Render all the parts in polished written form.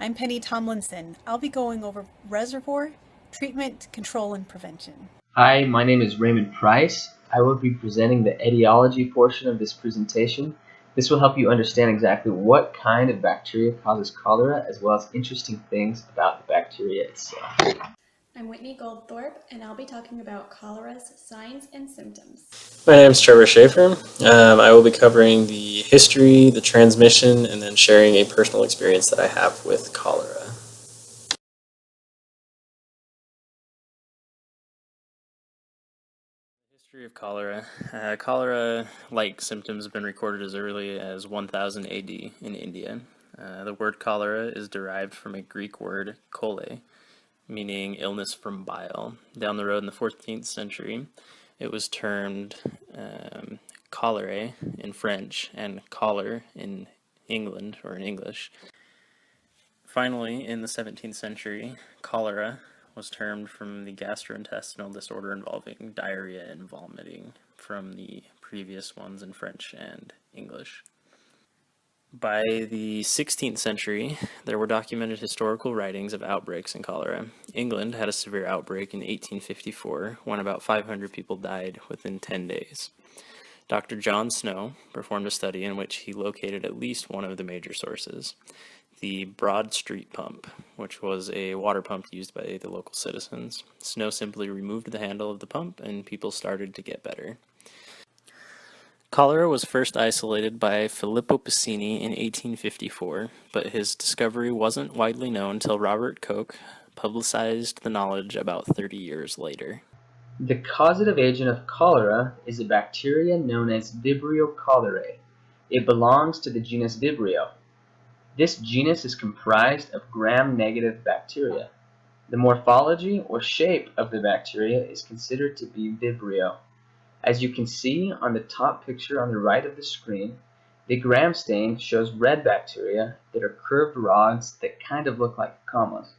I'm Penny Tomlinson. I'll be going over Reservoir, treatment, control, and prevention. Hi, my name is Raymond Price. I will be presenting the etiology portion of this presentation. This will help you understand exactly what kind of bacteria causes cholera, as well as interesting things about the bacteria itself. I'm Whitney Goldthorpe, and I'll be talking about cholera's signs and symptoms. My name is Trevor Schaefer. I will be covering the history, the transmission, and then sharing a personal experience that I have with cholera. History of cholera. Cholera-like symptoms have been recorded as early as 1000 AD in India. The word cholera is derived from a Greek word chole, meaning illness from bile. Down the road in the 14th century, it was termed cholerae in French and choler in England or in English. Finally, in the 17th century, cholera was termed from the gastrointestinal disorder involving diarrhea and vomiting from the previous ones in French and English. By the 16th century, there were documented historical writings of outbreaks in cholera. England had a severe outbreak in 1854 when about 500 people died within 10 days. Dr. John Snow performed a study in which he located at least one of the major sources, the Broad Street pump, which was a water pump used by the local citizens. Snow simply removed the handle of the pump and people started to get better. Cholera was first isolated by Filippo Passini in 1854, but his discovery wasn't widely known until Robert Koch publicized the knowledge about 30 years later. The causative agent of cholera is a bacteria known as Vibrio cholerae. It belongs to the genus Vibrio. This genus is comprised of gram-negative bacteria. The morphology or shape of the bacteria is considered to be Vibrio. As you can see on the top picture on the right of the screen, the gram stain shows red bacteria that are curved rods that kind of look like commas.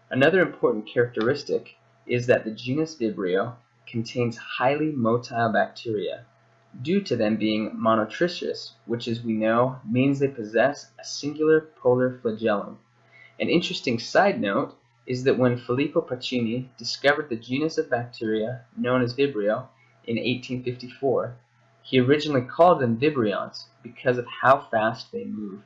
Another important characteristic is that the genus Vibrio contains highly motile bacteria, due to them being monotricious, which as we know means they possess a singular polar flagellum. An interesting side note is that when Filippo Pacini discovered the genus of bacteria known as Vibrio in 1854, he originally called them vibrions because of how fast they move.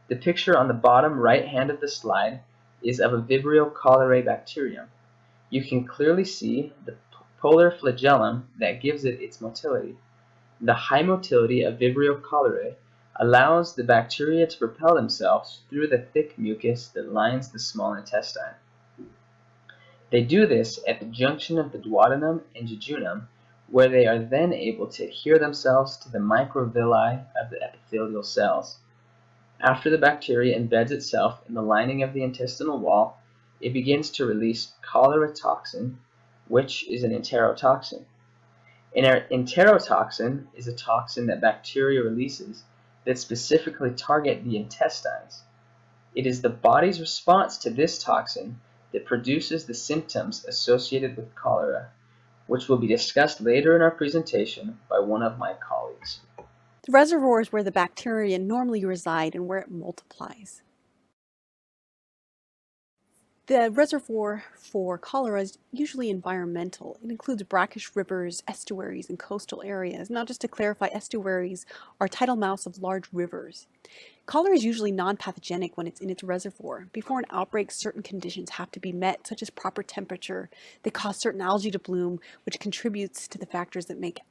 The picture on the bottom right hand of the slide is of a Vibrio cholerae bacterium. You can clearly see the polar flagellum that gives it its motility. The high motility of Vibrio cholerae allows the bacteria to propel themselves through the thick mucus that lines the small intestine. They do this at the junction of the duodenum and jejunum, where they are then able to adhere themselves to the microvilli of the epithelial cells. After the bacteria embeds itself in the lining of the intestinal wall, it begins to release cholera toxin, which is an enterotoxin. An enterotoxin is a toxin that bacteria releases that specifically target the intestines. It is the body's response to this toxin that produces the symptoms associated with cholera, which will be discussed later in our presentation by one of my colleagues. The reservoir is where the bacteria normally reside and where it multiplies. The reservoir for cholera is usually environmental. It includes brackish rivers, estuaries, and coastal areas. Now, just to clarify, estuaries are tidal mouths of large rivers. Cholera is usually non-pathogenic when it's in its reservoir. Before an outbreak, certain conditions have to be met, such as proper temperature. They cause certain algae to bloom, which contributes to the factors that make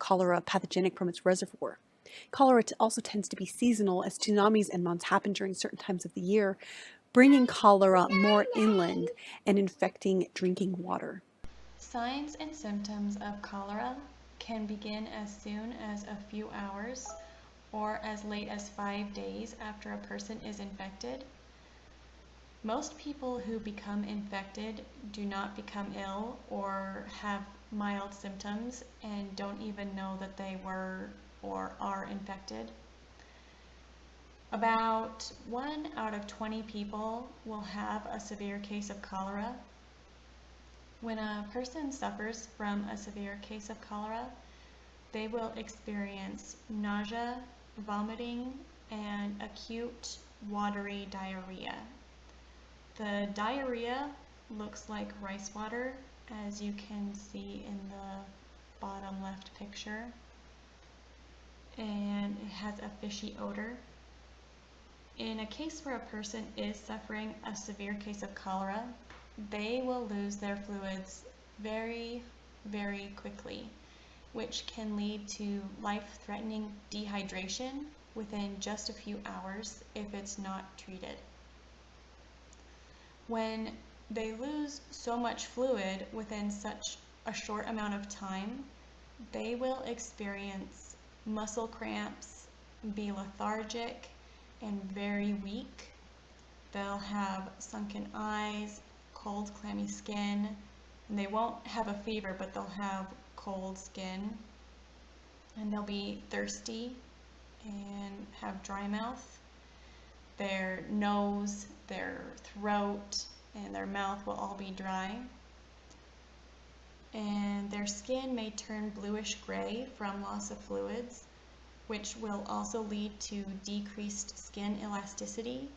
cholera pathogenic from its reservoir. Cholera also tends to be seasonal, as tsunamis and monsoons happen during certain times of the year, bringing cholera more inland and infecting drinking water. Signs and symptoms of cholera can begin as soon as a few hours or as late as 5 days after a person is infected. Most people who become infected do not become ill or have mild symptoms and don't even know that they were or are infected. About 1 out of 20 people will have a severe case of cholera. When a person suffers from a severe case of cholera, they will experience nausea, vomiting, and acute watery diarrhea. The diarrhea looks like rice water, as you can see in the bottom left picture, and it has a fishy odor. In a case where a person is suffering a severe case of cholera, they will lose their fluids very, very quickly, which can lead to life-threatening dehydration within just a few hours if it's not treated. When they lose so much fluid within such a short amount of time, they will experience muscle cramps, be lethargic, and very weak. They'll have sunken eyes, cold, clammy skin, and they won't have a fever, but they'll have cold skin, and they'll be thirsty and have dry mouth. Their nose, their throat, and their mouth will all be dry. And their skin may turn bluish gray from loss of fluids, which will also lead to decreased skin elasticity,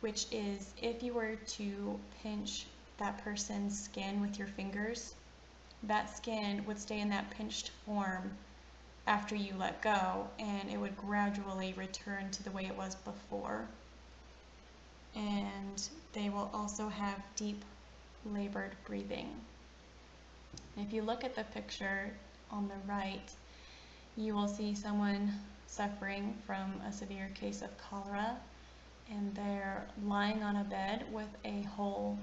which is if you were to pinch that person's skin with your fingers, that skin would stay in that pinched form after you let go, and it would gradually return to the way it was before. And they will also have deep labored breathing. If you look at the picture on the right, you will see someone suffering from a severe case of cholera, and they're lying on a bed with a hole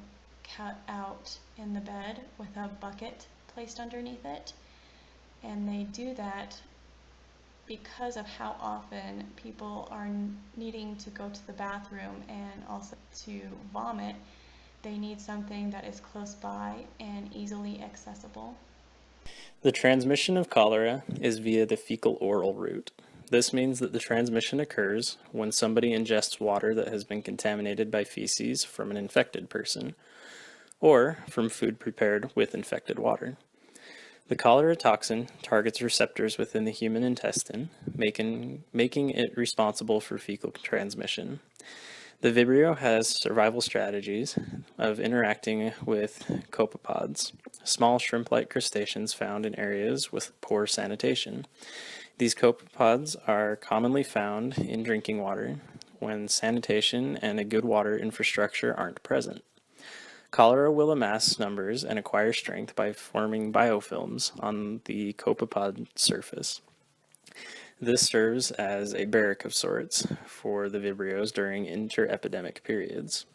cut out in the bed with a bucket placed underneath it. And they do that because of how often people are needing to go to the bathroom and also to vomit. They need something that is close by and easily accessible. The transmission of cholera is via the fecal-oral route. This means that the transmission occurs when somebody ingests water that has been contaminated by feces from an infected person, or from food prepared with infected water. The cholera toxin targets receptors within the human intestine, making it responsible for fecal transmission. The Vibrio has survival strategies of interacting with copepods, small shrimp-like crustaceans found in areas with poor sanitation. These copepods are commonly found in drinking water when sanitation and a good water infrastructure aren't present. Cholera will amass numbers and acquire strength by forming biofilms on the copepod surface. This serves as a barrack of sorts for the Vibrios during interepidemic periods.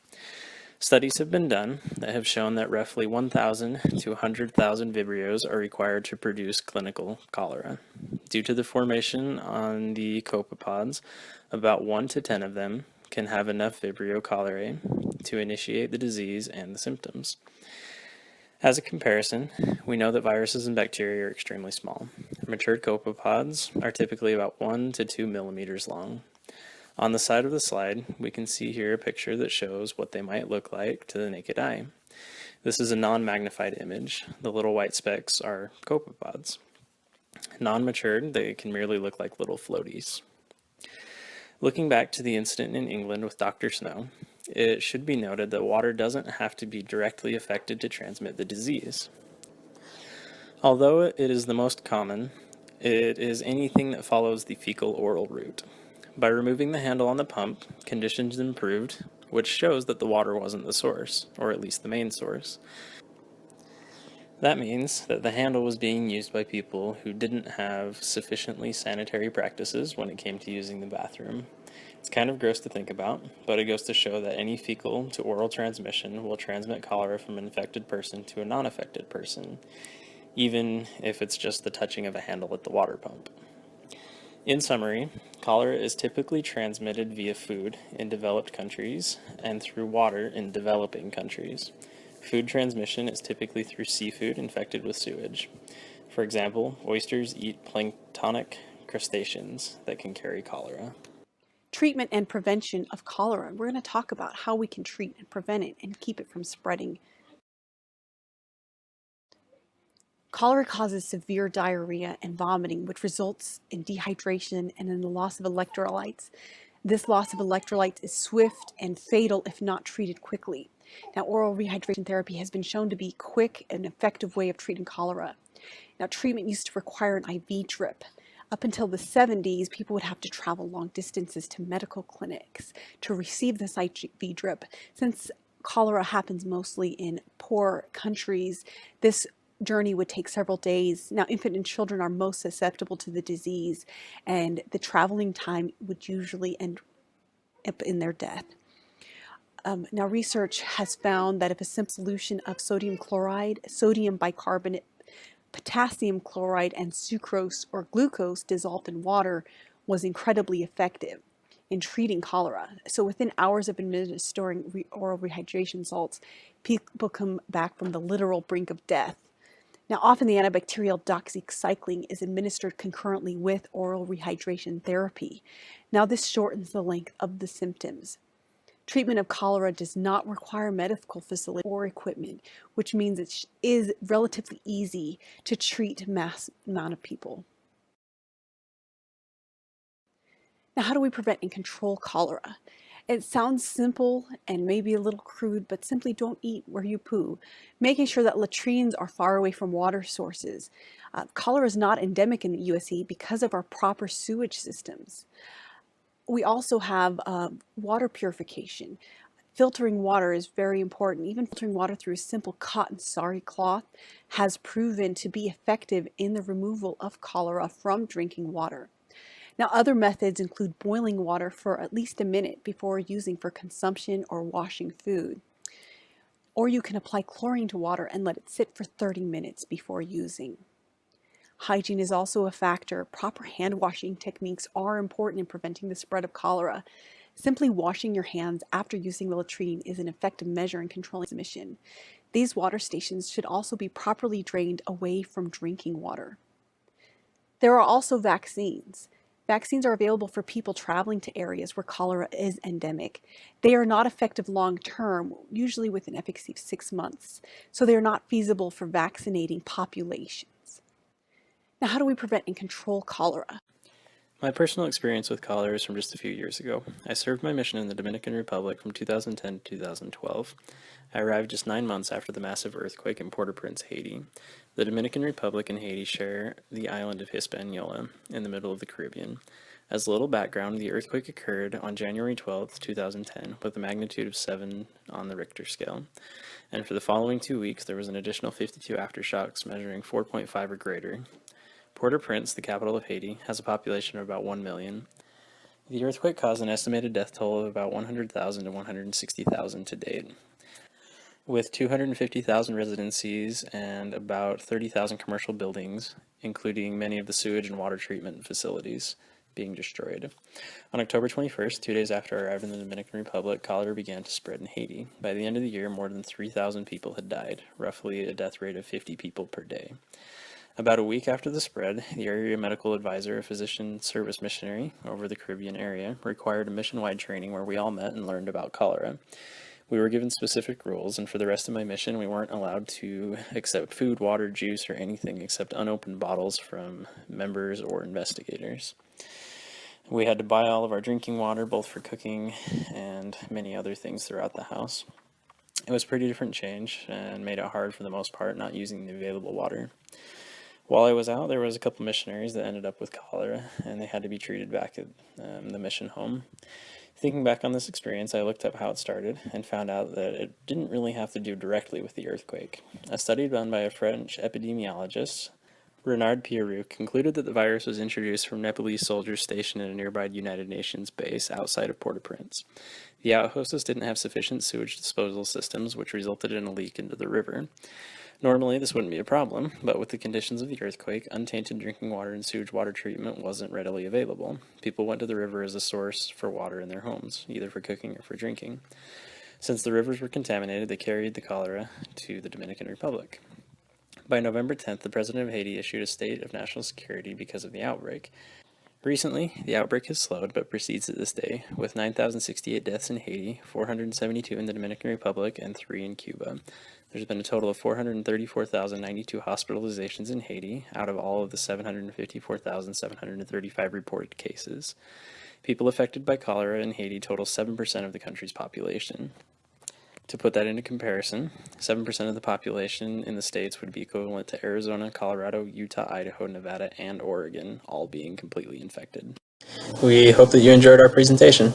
Studies have been done that have shown that roughly 1,000 to 100,000 Vibrios are required to produce clinical cholera. Due to the formation on the copepods, about 1 to 10 of them can have enough Vibrio cholerae to initiate the disease and the symptoms. As a comparison, we know that viruses and bacteria are extremely small. Matured copepods are typically about 1 to 2 millimeters long. On the side of the slide, we can see here a picture that shows what they might look like to the naked eye. This is a non-magnified image. The little white specks are copepods. Non-matured, they can merely look like little floaties. Looking back to the incident in England with Dr. Snow, it should be noted that water doesn't have to be directly affected to transmit the disease. Although it is the most common, it is anything that follows the fecal-oral route. By removing the handle on the pump, conditions improved, which shows that the water wasn't the source, or at least the main source. That means that the handle was being used by people who didn't have sufficiently sanitary practices when it came to using the bathroom. It's kind of gross to think about, but it goes to show that any fecal to oral transmission will transmit cholera from an infected person to a non-affected person, even if it's just the touching of a handle at the water pump. In summary, cholera is typically transmitted via food in developed countries and through water in developing countries. Food transmission is typically through seafood infected with sewage. For example, oysters eat planktonic crustaceans that can carry cholera. Treatment and prevention of cholera. We're going to talk about how we can treat and prevent it and keep it from spreading. Cholera causes severe diarrhea and vomiting, which results in dehydration and in the loss of electrolytes. This loss of electrolytes is swift and fatal if not treated quickly. Now, oral rehydration therapy has been shown to be a quick and effective way of treating cholera. Now, treatment used to require an IV drip. Up until the 70s, people would have to travel long distances to medical clinics to receive this IV drip. Since cholera happens mostly in poor countries, this journey would take several days. Now, infant and children are most susceptible to the disease, and the traveling time would usually end up in their death. Now, research has found that if a simple solution of sodium chloride, sodium bicarbonate, potassium chloride, and sucrose or glucose dissolved in water was incredibly effective in treating cholera. So within hours of administering oral rehydration salts, people come back from the literal brink of death. Now, often the antibacterial doxycycline is administered concurrently with oral rehydration therapy. Now, this shortens the length of the symptoms. Treatment of cholera does not require medical facility or equipment, which means it is relatively easy to treat mass amount of people. Now, how do we prevent and control cholera? It sounds simple and maybe a little crude, but simply don't eat where you poo. Making sure that latrines are far away from water sources. Cholera is not endemic in the USA because of our proper sewage systems. We also have water purification. Filtering water is very important. Even filtering water through a simple cotton sari cloth has proven to be effective in the removal of cholera from drinking water. Now, other methods include boiling water for at least a minute before using for consumption or washing food. Or you can apply chlorine to water and let it sit for 30 minutes before using. Hygiene is also a factor. Proper hand washing techniques are important in preventing the spread of cholera. Simply washing your hands after using the latrine is an effective measure in controlling transmission. These water stations should also be properly drained away from drinking water. There are also vaccines. Vaccines are available for people traveling to areas where cholera is endemic. They are not effective long term, usually with an efficacy of 6 months, so they are not feasible for vaccinating populations. Now, how do we prevent and control cholera? My personal experience with cholera is from just a few years ago. I served my mission in the Dominican Republic from 2010 to 2012. I arrived just 9 months after the massive earthquake in Port-au-Prince, Haiti. The Dominican Republic and Haiti share the island of Hispaniola in the middle of the Caribbean. As a little background, the earthquake occurred on January 12, 2010, with a magnitude of 7 on the Richter scale. And for the following 2 weeks, there was an additional 52 aftershocks measuring 4.5 or greater. Port-au-Prince, the capital of Haiti, has a population of about 1 million. The earthquake caused an estimated death toll of about 100,000 to 160,000 to date. With 250,000 residencies and about 30,000 commercial buildings, including many of the sewage and water treatment facilities, being destroyed. On October 21st, 2 days after I arrived in the Dominican Republic, cholera began to spread in Haiti. By the end of the year, more than 3,000 people had died, roughly a death rate of 50 people per day. About a week after the spread, the area medical advisor, a physician service missionary over the Caribbean area, required a mission-wide training where we all met and learned about cholera. We were given specific rules, and for the rest of my mission, we weren't allowed to accept food, water, juice, or anything except unopened bottles from members or investigators. We had to buy all of our drinking water, both for cooking and many other things throughout the house. It was a pretty different change and made it hard for the most part not using the available water. While I was out, there was a couple missionaries that ended up with cholera, and they had to be treated back at the mission home. Thinking back on this experience, I looked up how it started and found out that it didn't really have to do directly with the earthquake. A study done by a French epidemiologist, Renard Pierroux, concluded that the virus was introduced from Nepalese soldiers stationed at a nearby United Nations base outside of Port-au-Prince. The outhosts didn't have sufficient sewage disposal systems, which resulted in a leak into the river. Normally, this wouldn't be a problem, but with the conditions of the earthquake, untainted drinking water and sewage water treatment wasn't readily available. People went to the river as a source for water in their homes, either for cooking or for drinking. Since the rivers were contaminated, they carried the cholera to the Dominican Republic. By November 10th, the president of Haiti issued a state of national security because of the outbreak. Recently, the outbreak has slowed but proceeds to this day, with 9,068 deaths in Haiti, 472 in the Dominican Republic, and 3 in Cuba. There's been a total of 434,092 hospitalizations in Haiti out of all of the 754,735 reported cases. People affected by cholera in Haiti total 7% of the country's population. To put that into comparison, 7% of the population in the states would be equivalent to Arizona, Colorado, Utah, Idaho, Nevada, and Oregon, all being completely infected. We hope that you enjoyed our presentation.